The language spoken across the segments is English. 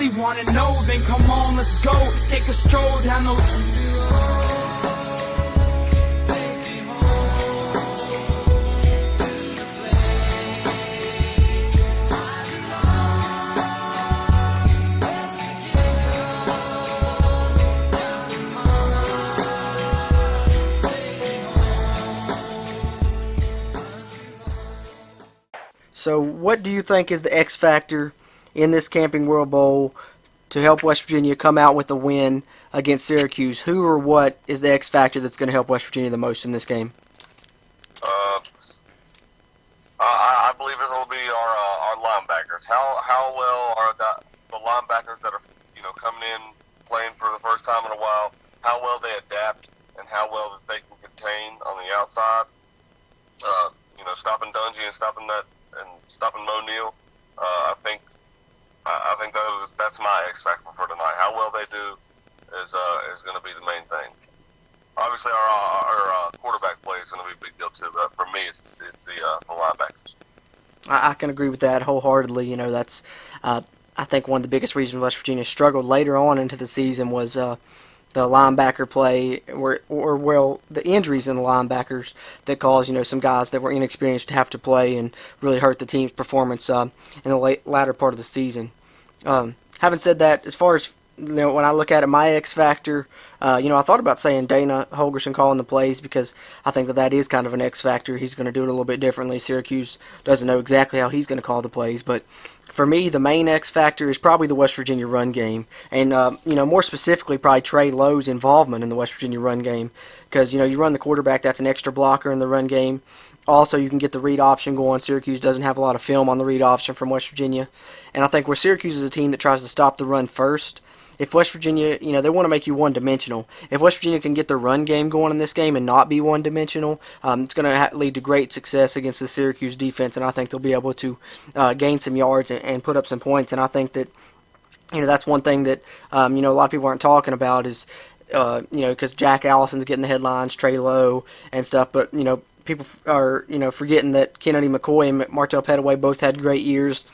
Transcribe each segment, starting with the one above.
really want to know, then come on, let's go. Take a stroll down those... So what do you think is the X factor in this Camping World Bowl to help West Virginia come out with a win against Syracuse? Who or what is the X factor that's going to help West Virginia the most in this game? I believe it will be our linebackers. How well are the linebackers that are coming in playing for the first time in a while? How well they adapt and how well that they can contain on the outside. Stopping Dungy and stopping Mo Neal. I think that's my X factor for tonight. How well they do is going to be the main thing. Obviously, our quarterback play is going to be a big deal too. But for me, it's the linebackers. I can agree with that wholeheartedly. That's I think one of the biggest reasons West Virginia struggled later on into the season was the linebacker play, or the injuries in the linebackers that caused some guys that were inexperienced to have to play and really hurt the team's performance in the latter part of the season. Having said that, as far as when I look at it, my X factor, I thought about saying Dana Holgorsen calling the plays because I think that is kind of an X factor. He's going to do it a little bit differently. Syracuse doesn't know exactly how he's going to call the plays, but for me, the main X factor is probably the West Virginia run game, and more specifically, probably Trey Lowe's involvement in the West Virginia run game, because you run the quarterback, that's an extra blocker in the run game. Also, you can get the read option going. Syracuse doesn't have a lot of film on the read option from West Virginia, and I think where Syracuse is a team that tries to stop the run first. If West Virginia, they want to make you one-dimensional. If West Virginia can get their run game going in this game and not be one-dimensional, it's going to lead to great success against the Syracuse defense, and I think they'll be able to gain some yards and put up some points. And I think that, that's one thing that, a lot of people aren't talking about is, because Jack Allison's getting the headlines, Trey Lowe and stuff, but, people are, forgetting that Kennedy McCoy and Martell Pettaway both had great years.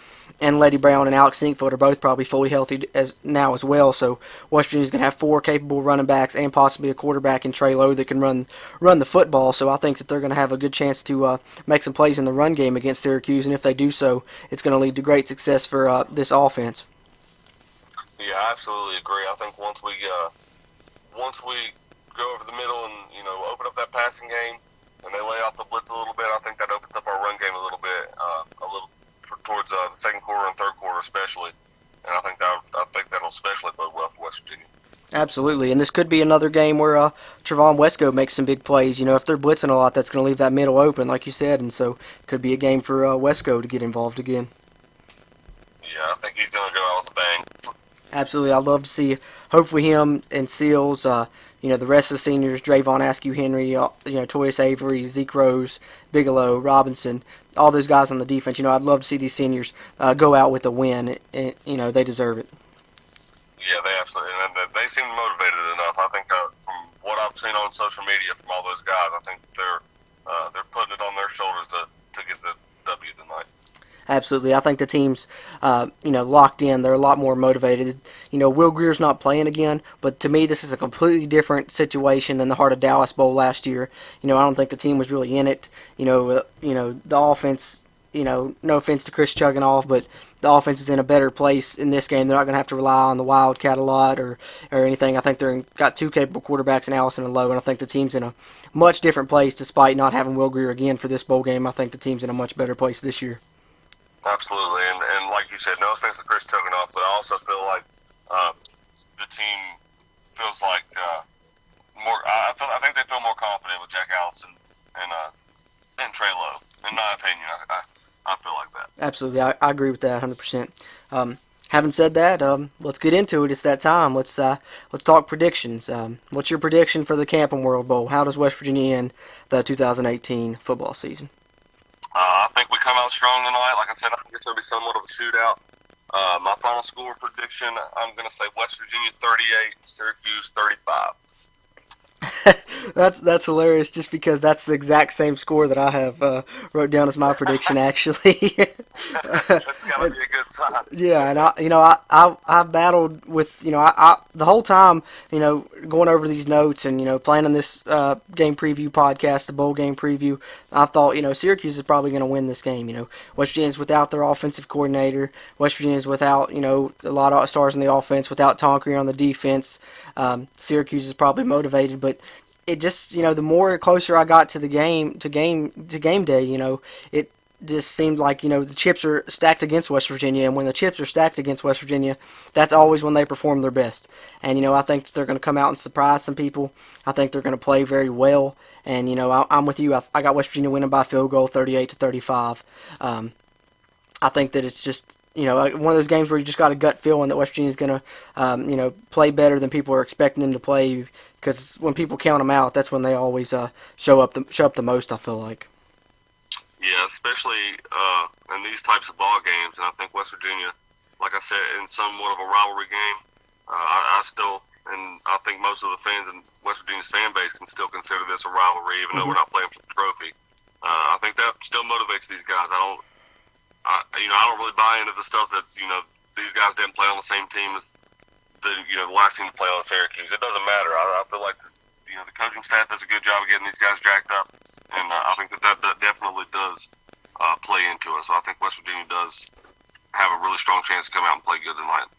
And Letty Brown and Alex Sinkfield are both probably fully healthy as well. So West Virginia's going to have 4 capable running backs and possibly a quarterback in Trey Lowe that can run the football. So I think that they're going to have a good chance to make some plays in the run game against Syracuse. And if they do so, it's going to lead to great success for this offense. Yeah, I absolutely agree. I think once we go over the middle and open up that passing game and they lay off the blitz a little bit, I think that opens up our run game a little bit, towards the second quarter and third quarter especially, and I think that'll especially bode well for West Virginia. Absolutely, and this could be another game where Trevon Wesco makes some big plays. If they're blitzing a lot, that's going to leave that middle open, like you said, and so it could be a game for Wesco to get involved again. Yeah, I think he's going to go out with a bang. Absolutely, I'd love to see, hopefully him and Seals, the rest of the seniors, Drayvon Askew-Henry, Toyus Avery, Zeke Rose, Bigelow, Robinson, all those guys on the defense. I'd love to see these seniors go out with a win, and they deserve it. Yeah, they absolutely, and they seem motivated enough. I think from what I've seen on social media from all those guys, I think they're putting it on their shoulders to get the W tonight. Absolutely. I think the team's, locked in. They're a lot more motivated. Will Greer's not playing again, but to me this is a completely different situation than the Heart of Dallas Bowl last year. I don't think the team was really in it. The offense, no offense to Chris Chugginoff, but the offense is in a better place in this game. They're not going to have to rely on the Wildcat a lot or anything. I think they're got 2 capable quarterbacks in Allison and Lowe, and I think the team's in a much different place despite not having Will Greer again for this bowl game. I think the team's in a much better place this year. Absolutely, and like you said, no offense to Chris Chugginoff, but I also feel like the team feels like more. I think they feel more confident with Jack Allison and Trey Lowe. In my opinion, I feel like that. Absolutely, I agree with that 100%. Having said that, let's get into it. It's that time. Let's talk predictions. What's your prediction for the Camping World Bowl? How does West Virginia end the 2018 football season? I think we come out strong tonight. Like I said, I think it's going to be somewhat of a shootout. My final score prediction, I'm going to say West Virginia 38, Syracuse 35. That's hilarious. Just because that's the exact same score that I have wrote down as my prediction, actually. That's gotta be a good sign. Yeah, and I battled with I the whole time going over these notes and planning this game preview podcast, the bowl game preview. I thought Syracuse is probably going to win this game. West Virginia's without their offensive coordinator. West Virginia's without a lot of stars in the offense, without Tonkery on the defense. Syracuse is probably motivated, but it just the more closer I got to the game day, it just seemed like the chips are stacked against West Virginia, and when the chips are stacked against West Virginia, that's always when they perform their best. And I think that they're going to come out and surprise some people. I think they're going to play very well, and I'm with you. I got West Virginia winning by field goal, 38-35. I think that it's just one of those games where you just got a gut feeling that West Virginia's going to play better than people are expecting them to play, because when people count them out, that's when they always show up the most, I feel like. Yeah, especially in these types of ball games, and I think West Virginia, like I said, in somewhat of a rivalry game, I still, and I think most of the fans in West Virginia's fan base can still consider this a rivalry, even though we're not playing for the trophy. I think that still motivates these guys. I don't really buy into the stuff that these guys didn't play on the same team as the last team to play on Syracuse. It doesn't matter. I feel like this. The coaching staff does a good job of getting these guys jacked up, and I think that definitely does play into it. So I think West Virginia does have a really strong chance to come out and play good tonight.